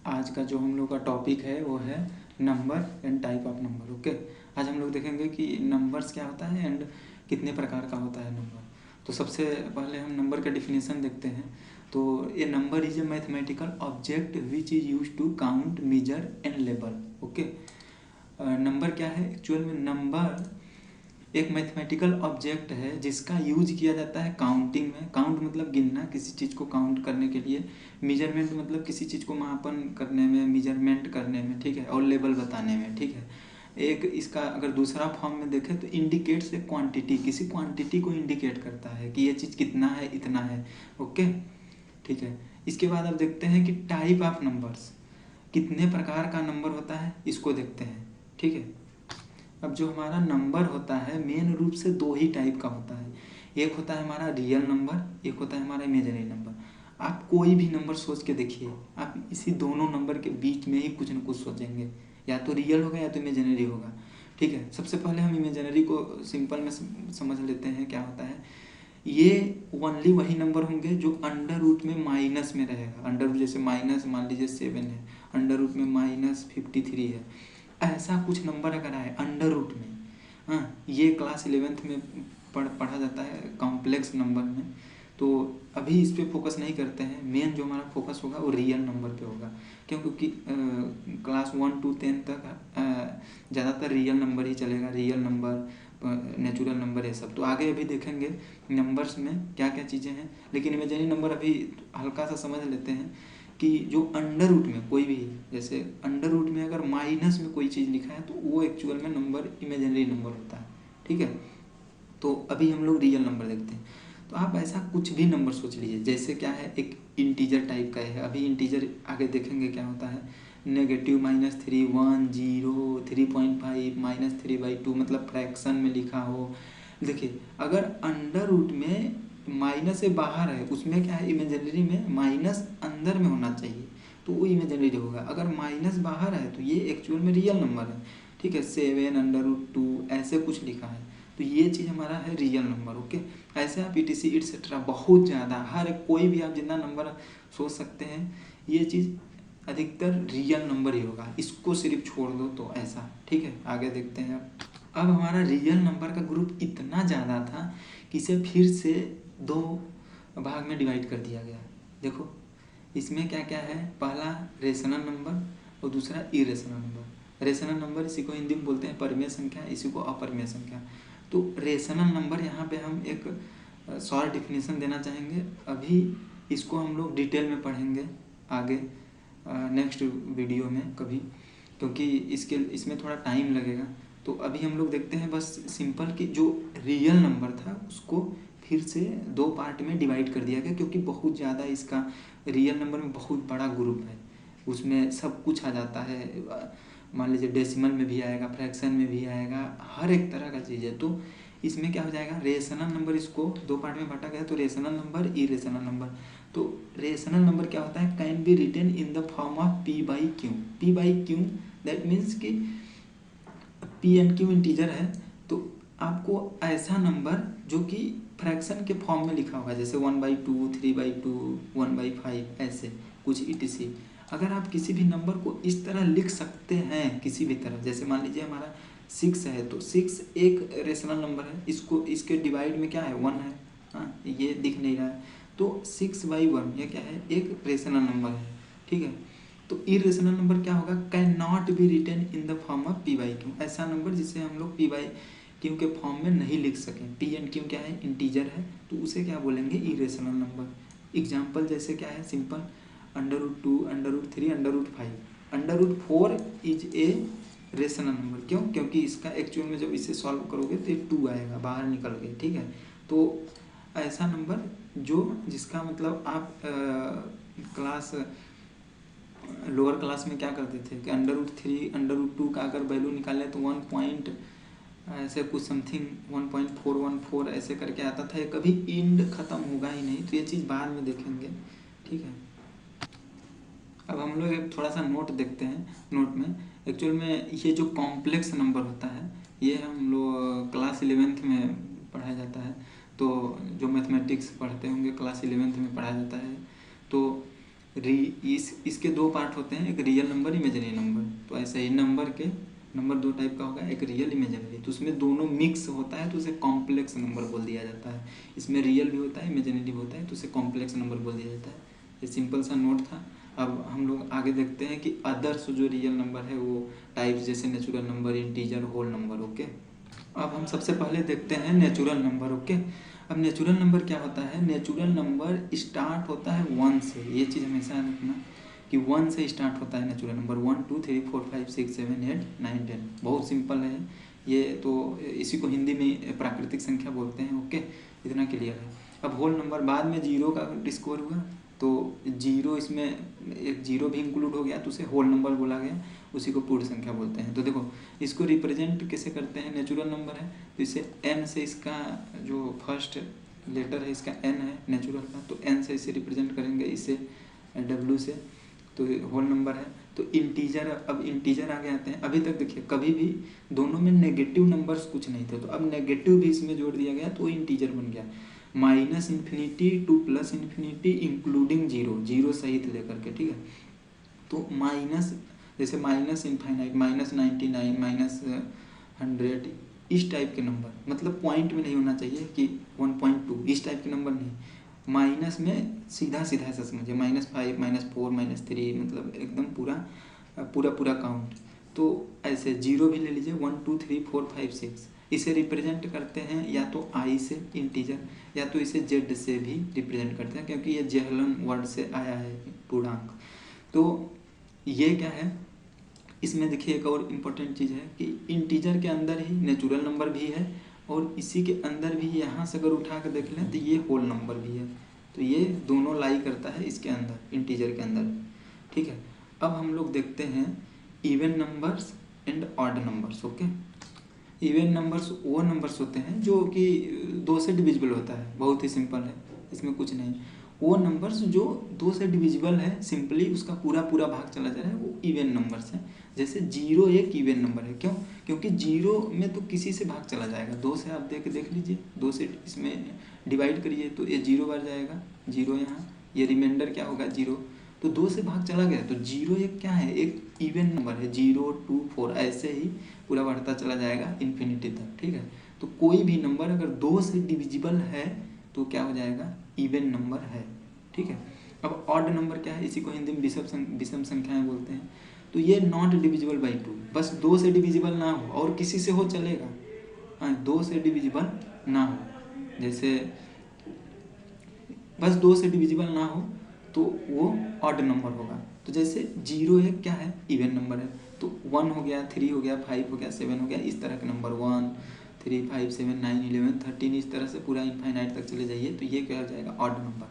आज का जो हम लोग का टॉपिक है वो है number and type of number. Okay, आज हम लोग देखेंगे कि नंबर्स क्या होता है एंड कितने प्रकार का होता है नंबर। तो सबसे पहले हम नंबर का डिफिनेशन देखते हैं। तो a number is a mathematical object which is use to count, measure and label. Okay, number क्या है? एक्चुअल में नंबर एक मैथमेटिकल ऑब्जेक्ट है जिसका यूज किया जाता है काउंटिंग में। काउंट मतलब गिनना, किसी चीज़ को काउंट करने के लिए। मेजरमेंट मतलब किसी चीज़ को मापन करने में, मेजरमेंट करने में, ठीक है, और लेवल बताने में, ठीक है। एक इसका अगर दूसरा फॉर्म में देखें तो इंडिकेट्स ए क्वांटिटी, किसी क्वांटिटी को इंडिकेट करता है कि ये चीज़ कितना है, इतना है। ओके, ठीक है। इसके बाद अब देखते हैं कि टाइप ऑफ नंबर्स, कितने प्रकार का नंबर होता है इसको देखते हैं, ठीक है। अब जो हमारा नंबर होता है मेन रूप से दो ही टाइप का होता है। एक होता है हमारा रियल नंबर, एक होता है हमारा इमेजिनरी नंबर। आप कोई भी नंबर सोच के देखिए, आप इसी दोनों नंबर के बीच में ही कुछ न कुछ सोचेंगे, या तो रियल होगा या तो इमेजिनरी होगा, ठीक है। सबसे पहले हम इमेजिनरी को सिंपल में समझ लेते हैं क्या होता है। ये ओनली वही नंबर होंगे जो अंडर रूट में माइनस में रहेगा। अंडर रूट जैसे माइनस मान लीजिए 7 है, अंडर रूट में -53 है, ऐसा कुछ नंबर अगर आए अंडर रूट में, हाँ, ये क्लास 11th में पढ़ा जाता है कॉम्प्लेक्स नंबर में। तो अभी इस पे फोकस नहीं करते हैं, मेन जो हमारा फोकस होगा वो रियल नंबर पे होगा। क्योंकि क्लास 1 to 10 तक ज़्यादातर रियल नंबर ही चलेगा, रियल नंबर, नेचुरल नंबर, ये सब तो आगे अभी देखेंगे नंबर्स में क्या क्या चीज़ें हैं। लेकिन इमेजिनरी नंबर अभी हल्का सा समझ लेते हैं कि जो अंडर रूट में कोई भी, जैसे अंडर रूट में अगर माइनस में कोई चीज़ लिखा है तो वो एक्चुअल में नंबर इमेजिनरी नंबर होता है, ठीक है। तो अभी हम लोग रियल नंबर देखते हैं। तो आप ऐसा कुछ भी नंबर सोच लीजिए, जैसे क्या है, एक इंटीजर टाइप का है। अभी इंटीजर आगे देखेंगे क्या होता है। -3, 1, 0, 3.5, -3/2, मतलब फ्रैक्शन में लिखा हो। देखिए, अगर अंडर रूट में माइनस से बाहर है, उसमें क्या है, इमेजिनरी में माइनस अंदर में होना चाहिए तो वो इमेजिनरी होगा। अगर माइनस बाहर है तो ये एक्चुअल में रियल नंबर है, ठीक है। 7/√2 ऐसे कुछ लिखा है तो ये चीज़ हमारा है रियल नंबर। ओके, ऐसे आप ETC एटसेट्रा बहुत ज़्यादा, हर कोई भी आप जितना नंबर सोच सकते हैं, ये चीज़ अधिकतर रियल नंबर ही होगा। इसको सिर्फ छोड़ दो तो ऐसा, ठीक है। आगे देखते हैं। अब हमारा रियल नंबर का ग्रुप इतना ज़्यादा था कि इसे फिर से दो भाग में डिवाइड कर दिया गया। देखो इसमें क्या क्या है। पहला रेशनल नंबर और दूसरा इरेशनल नंबर। रेशनल नंबर इसी को हिंदी में बोलते हैं परिमेय संख्या, इसी को अपरिमेय संख्या। तो रेशनल नंबर यहाँ पे हम एक शॉर्ट डिफिनेशन देना चाहेंगे। अभी इसको हम लोग डिटेल में पढ़ेंगे आगे नेक्स्ट वीडियो में कभी, क्योंकि इसमें थोड़ा टाइम लगेगा। तो अभी हम लोग देखते हैं बस सिंपल कि जो रियल नंबर था उसको फिर से दो पार्ट में डिवाइड कर दिया गया, क्योंकि बहुत ज़्यादा इसका रियल नंबर में बहुत बड़ा ग्रुप है, उसमें सब कुछ आ जाता है। मान लीजिए डेसिमल में भी आएगा, फ्रैक्शन में भी आएगा, हर एक तरह का चीज़ है। तो इसमें क्या हो जाएगा, रेशनल नंबर, इसको दो पार्ट में बांटा गया। तो रेशनल नंबर, इरेशनल नंबर। तो रेशनल नंबर क्या होता है, can be written in the form of P/Q। P/Q that means कि P एंड Q इंटीजर है, तो आपको ऐसा नंबर जो कि फ्रैक्शन के फॉर्म में लिखा होगा, जैसे 1/2, 3/2, 1/5, ऐसे कुछ ETC। अगर आप किसी भी नंबर को इस तरह लिख सकते हैं किसी भी तरह, जैसे मान लीजिए हमारा 6 है तो 6 एक रेशनल नंबर है, इसको इसके डिवाइड में क्या है, 1 है, हाँ, ये दिख नहीं रहा है। तो 6/1 ये क्या है, एक रेशनल नंबर है, ठीक है। तो इरेशनल नंबर क्या होगा, can not be written in the form of P/Q। ऐसा नंबर जिसे हम लोग P/Q के फॉर्म में नहीं लिख सकें। P एंड Q क्या है, इंटीजर है, तो उसे क्या बोलेंगे, इरेशनल नंबर। एग्जाम्पल जैसे क्या है, simple √2, √3, √5। √4 is a rational number. क्यों, क्योंकि इसका एक्चुअल में जब इसे सॉल्व करोगे तो 2 आएगा, बाहर निकल गए, ठीक है। तो ऐसा नंबर जो जिसका मतलब आप क्लास लोअर क्लास में क्या करते थे कि √3, √2 का अगर वैल्यू निकाले तो 1 पॉइंट ऐसे कुछ समथिंग 1.414 ऐसे करके आता था। कभी इंड खत्म होगा ही नहीं, तो ये चीज़ बाद में देखेंगे, ठीक है। अब हम लोग एक थोड़ा सा नोट देखते हैं। नोट में एक्चुअल में ये जो कॉम्प्लेक्स नंबर होता है ये हम लोग क्लास 11th में पढ़ाया जाता है। तो जो मैथमेटिक्स पढ़ते होंगे क्लास 11th में पढ़ाया जाता है। तो इसके दो पार्ट होते हैं, एक रियल नंबर, इमेजिनरी नंबर। तो ऐसे ही नंबर दो टाइप का होगा, एक रियल, इमेजिनरी। तो उसमें दोनों मिक्स होता है तो उसे कॉम्प्लेक्स नंबर बोल दिया जाता है। इसमें रियल भी होता है, इमेजिनरी भी होता है, तो उसे कॉम्प्लेक्स नंबर बोल दिया जाता है। ये सिंपल सा नोट था। अब हम लोग आगे देखते हैं कि अदर्स जो रियल नंबर है वो टाइप्स, जैसे natural number, integer, whole number. Okay, अब हम सबसे पहले देखते हैं नेचुरल नंबर। ओके, अब नेचुरल नंबर क्या होता है? नेचुरल नंबर स्टार्ट होता है 1 से। ये चीज़ हमेशा याद रखना कि 1 से स्टार्ट होता है नेचुरल नंबर। 1 2 3 4 5 6 7 8 9 10। बहुत सिंपल है ये, तो इसी को हिंदी में प्राकृतिक संख्या बोलते हैं। ओके, इतना क्लियर है। अब होल नंबर बाद में जीरो का डिस्कवर हुआ, तो जीरो, इसमें एक जीरो भी इंक्लूड हो गया तो उसे होल नंबर बोला गया, उसी को पूर्ण संख्या बोलते हैं। तो देखो इसको रिप्रेजेंट कैसे करते हैं? नेचुरल नंबर है तो इसे n से, इसका जो फर्स्ट लेटर है इसका n है नेचुरल का, तो n से इसे रिप्रेजेंट करेंगे, इसे w से, तो होल नंबर है। तो इंटीजर, अब इंटीजर आगे आते हैं। अभी तक देखिए कभी भी दोनों में नेगेटिव नंबर्स कुछ नहीं थे, तो अब नेगेटिव भी इसमें जोड़ दिया गया तो इंटीजर बन गया। -∞ to +∞ इंक्लूडिंग जीरो सहित लेकर के, ठीक है। तो माइनस, जैसे -∞, -99, -100, इस टाइप के नंबर, मतलब पॉइंट में नहीं होना चाहिए कि 1.2, इस टाइप के नंबर नहीं। माइनस में सीधा ऐसा समझिए, -5, -4, -3, मतलब एकदम पूरा काउंट। तो ऐसे जीरो भी ले लीजिए, 1 2 3 4 5 6, इसे रिप्रेजेंट करते हैं या तो आई से इंटीजर, या तो इसे जेड से भी रिप्रेजेंट करते हैं, क्योंकि ये जेहलन वर्ड से आया है पूर्णांक। तो ये क्या है, इसमें देखिए एक और इम्पोर्टेंट चीज़ है कि इंटीजर के अंदर ही नेचुरल नंबर भी है, और इसी के अंदर भी यहाँ से अगर उठा कर देख लें तो ये होल नंबर भी है। तो ये दोनों लाई करता है इसके अंदर, इंटीजर के अंदर, ठीक है। अब हम लोग देखते हैं even numbers and odd numbers. Okay, even numbers वो नंबर्स होते हैं जो कि 2 से डिविजिबल होता है, बहुत ही सिंपल है, इसमें कुछ नहीं। वो नंबर्स जो 2 से डिविजिबल है, सिंपली उसका पूरा भाग चला जा रहा है, वो इवन नंबर्स हैं। जैसे 0 एक इवन नंबर है, क्यों? क्योंकि 0 में तो किसी से भाग चला जाएगा, 2 से आप देख लीजिए, 2 से इसमें डिवाइड करिए तो ये 0 बार जाएगा, 0 यहाँ, ये रिमाइंडर क्या होगा 0, तो 2 से भाग चला गया, तो 0 एक क्या है, एक इवन नंबर है। 0 2 4 ऐसे ही पूरा बढ़ता चला जाएगा इन्फिनिटी तक, ठीक है। तो कोई भी नंबर अगर 2 से डिविजिबल है तो क्या हो जाएगा, इवन नंबर है, ठीक है। अब ऑड नंबर क्या है, इसी को हिंदी में विषम संख्याएं बोलते हैं। तो ये नॉट डिविजिबल बाई 2, बस 2 से डिविजिबल ना हो, और किसी से हो चलेगा, हाँ 2 से डिविजिबल ना हो, जैसे बस 2 से डिविजिबल ना हो तो वो ऑड नंबर होगा। तो जैसे 0 एक क्या है, इवन नंबर है, तो 1 हो गया, 3 हो गया, 5 हो गया, 7 हो गया, इस तरह के नंबर 1 3 5 7 9 11 13, इस तरह से पूरा इनफाइनाइट तक चले जाइए, तो ये क्या हो जाएगा, ऑड नंबर।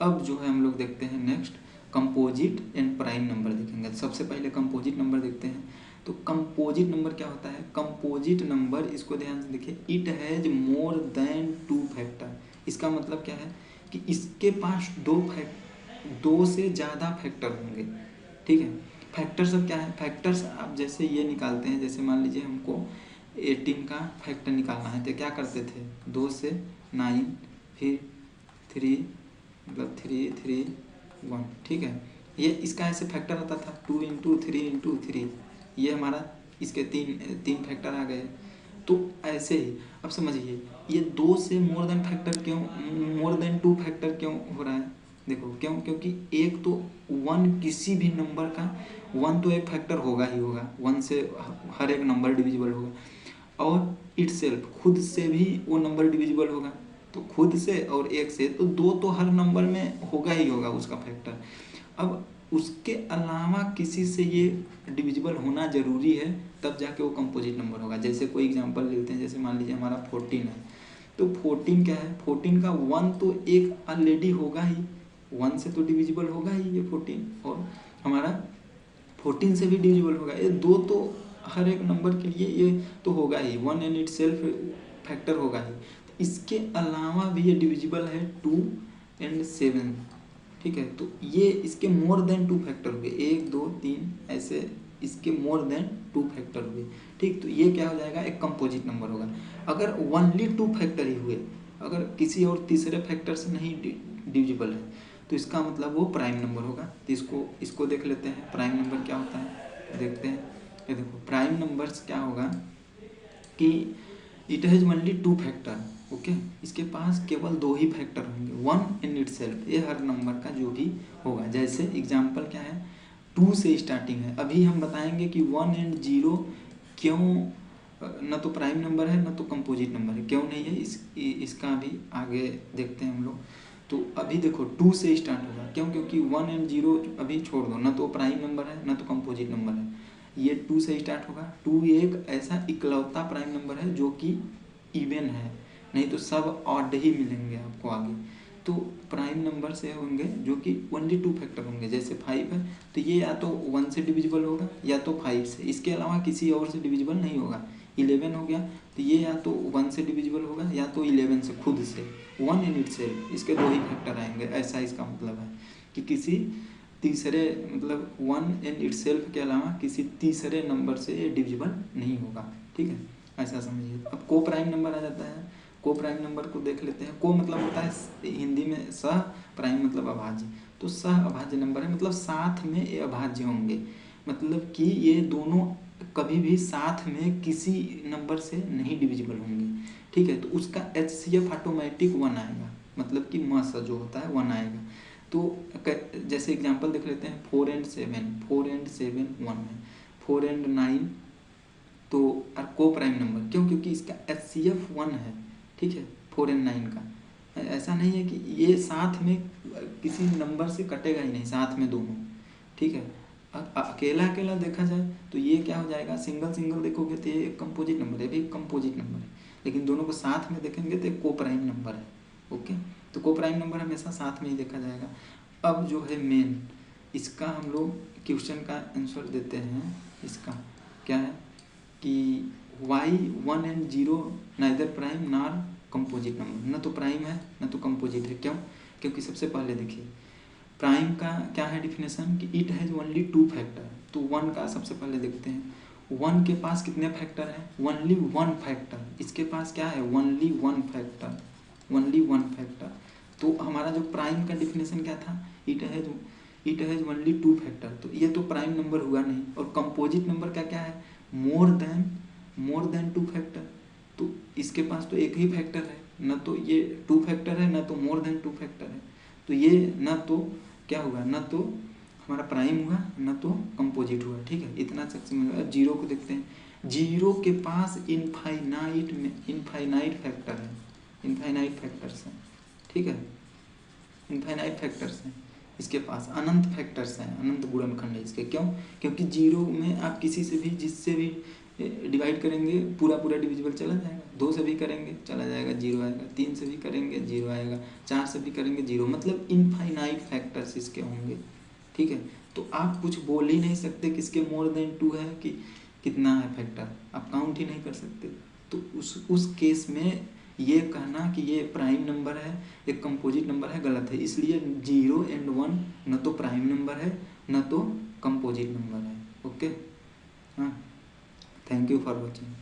अब जो है हम लोग देखते हैं next composite and prime number देखेंगे। सबसे पहले कंपोजिट नंबर देखते हैं। तो कंपोजिट नंबर क्या होता है, कंपोजिट नंबर, इसको ध्यान से देखिए, it has more than 2 factor. इसका मतलब क्या है कि इसके पास 2 से ज़्यादा फैक्टर होंगे, ठीक है। फैक्टर सब क्या है, फैक्टर्स आप जैसे ये निकालते हैं, जैसे मान लीजिए हमको 18 का फैक्टर निकालना है, तो क्या करते थे, 2 से 9, फिर 3, मतलब 3 3 1, ठीक है। ये इसका ऐसे फैक्टर आता था 2 × 3 × 3, ये हमारा इसके तीन फैक्टर आ गए। तो ऐसे ही अब समझिए, ये 2 से मोर देन 2 फैक्टर क्यों हो रहा है, देखो क्यों, क्योंकि एक तो 1, किसी भी नंबर का 1 तो एक फैक्टर होगा ही होगा, 1 से हर एक नंबर डिविजिबल होगा, और इटसेल्फ खुद से भी वो नंबर डिविजिबल होगा, तो खुद से और एक से, तो 2 तो हर नंबर में होगा ही होगा उसका फैक्टर। अब उसके अलावा किसी से ये डिविजिबल होना ज़रूरी है, तब जाके वो कंपोजिट नंबर होगा। जैसे कोई एग्जांपल लेते हैं, जैसे मान लीजिए हमारा 14 है, तो 14 क्या है, 14 का 1 तो एक ऑलरेडी होगा ही, 1 से तो डिविजिबल होगा ही ये 14, और हमारा 14 से भी डिविजिबल होगा, ये 2 तो हर एक नंबर के लिए ये तो होगा ही, 1 इन इटसेल्फ फैक्टर होगा ही। इसके अलावा भी ये डिविजिबल है 2 और 7, ठीक है। तो ये इसके मोर देन 2 फैक्टर हुए, 1 2 3 ऐसे इसके मोर देन 2 फैक्टर हुए, ठीक। तो ये क्या हो जाएगा, एक कंपोजिट नंबर होगा। अगर ओनली 2 फैक्टर ही हुए, अगर किसी और तीसरे फैक्टर से नहीं डिविजिबल है, तो तो इसका मतलब वो प्राइम नंबर होगा। तो इसको देख लेते हैं प्राइम नंबर क्या होता है, देखते हैं। ये देखो प्राइम नंबर्स क्या होगा कि it has only 2 factor. Okay, इसके पास केवल 2 ही फैक्टर होंगे, 1 इन इटसेल्फ। ये हर नंबर का जो भी होगा, जैसे एग्जांपल क्या है, 2 से स्टार्टिंग है। अभी हम बताएंगे कि 1 एंड 0 क्यों न तो प्राइम नंबर है न तो कंपोजिट नंबर है, क्यों नहीं है इसका भी आगे देखते हैं हम लोग। तो अभी देखो 2 से स्टार्ट होगा, क्यों? क्योंकि 1 एंड 0 अभी छोड़ दो, न तो प्राइम नंबर है न तो कंपोजिट नंबर है। ये 2 से स्टार्ट होगा। 2 एक ऐसा इकलौता प्राइम नंबर है जो कि इवन है, नहीं तो सब ऑड ही मिलेंगे आपको आगे। तो प्राइम नंबर से होंगे जो कि ओनली 2 फैक्टर होंगे। जैसे 5 है तो ये या तो 1 से डिविजिबल होगा या तो 5 से, इसके अलावा किसी और से डिविजिबल नहीं होगा। 11 हो गया तो ये या तो 1 से डिविजिबल होगा या तो 11 से खुद से, 1 इन इटसेल्फ। इसके 2 ही फैक्टर आएंगे, ऐसा इसका मतलब है कि किसी तीसरे मतलब 1 इन इटसेल्फ के अलावा किसी तीसरे नंबर से ये डिविजिबल नहीं होगा। ठीक है, ऐसा समझिए। अब को प्राइम नंबर आ जाता है। को प्राइम नंबर को देख लेते हैं। को मतलब होता है हिंदी में सह, प्राइम मतलब अभाज्य। तो सह अभाज्य नंबर है, मतलब साथ में ये अभाज्य होंगे, मतलब कि ये दोनों कभी भी साथ में किसी नंबर से नहीं डिविजिबल होंगे। ठीक है, तो उसका HCF ऑटोमेटिक 1 आएगा, मतलब कि मस जो होता है 1 आएगा। तो जैसे एग्जांपल देख लेते हैं, 4 एंड 7 1 है, 4 एंड 9 तो को प्राइम नंबर, क्यों? क्योंकि इसका HCF 1 है। ठीक है, 4 एंड 9 का ऐसा नहीं है कि ये साथ में किसी नंबर से कटेगा ही नहीं, साथ में दोनों। ठीक है, अकेला अकेला देखा जाए तो ये क्या हो जाएगा, सिंगल सिंगल देखोगे तो ये एक कंपोजिट नंबर है, भी एक कंपोजिट नंबर है। लेकिन दोनों को साथ में देखेंगे तो को प्राइम नंबर है। ओके, तो को प्राइम नंबर हमेशा साथ में ही देखा जाएगा। अब जो है मेन, इसका हम लोग क्वेश्चन का आंसर देते हैं। इसका क्या है कि why 1 and 0 neither prime nor composite number, न तो प्राइम है न तो कंपोजिट है। क्यों? क्योंकि सबसे पहले देखिए प्राइम का क्या है डिफिनेशन कि इट हैज ओनली 2 फैक्टर। तो 1 का सबसे पहले देखते हैं। 1 के पास कितने फैक्टर हैं? Only 1 factor. इसके पास क्या है? Only 1 factor, only 1 factor. तो हमारा जो प्राइम का डिफिनेशन क्या था, इट हैज ओनली 2 फैक्टर। तो ये तो प्राइम नंबर हुआ नहीं। और कंपोजिट नंबर का क्या है? More than 2 factor. तो इसके पास तो एक ही फैक्टर है, न तो ये 2 फैक्टर है न तो मोर देन 2 फैक्टर है। तो ये न तो क्या हुआ, न तो हमारा प्राइम हुआ न तो कंपोजिट हुआ। ठीक है, इतना सक्सेस मिला। अब 0 को देखते हैं। 0 के पास इनफाइनाइट फैक्टर है, इनफाइनाइट फैक्टर्स हैं। ठीक है, इनफाइनाइट फैक्टर्स हैं इसके पास, अनंत फैक्टर्स हैं, अनंत गुणनखंड है इसके। क्यों? क्योंकि 0 में आप किसी से भी जिससे भी डिवाइड करेंगे पूरा डिविजिबल चला जाएगा। 2 से भी करेंगे चला जाएगा, 0 आएगा। 3 से भी करेंगे 0 आएगा। 4 से भी करेंगे 0, मतलब इनफाइनाइट फैक्टर्स इसके होंगे। ठीक है, तो आप कुछ बोल ही नहीं सकते किसके मोर देन 2 है कि कितना है फैक्टर, आप काउंट ही नहीं कर सकते। तो उस केस में ये कहना कि ये प्राइम नंबर है, एक कंपोजिट नंबर है, गलत है। इसलिए 0 एंड 1 न तो प्राइम नंबर है न तो कंपोजिट नंबर है। ओके, हाँ, थैंक यू फॉर वॉचिंग।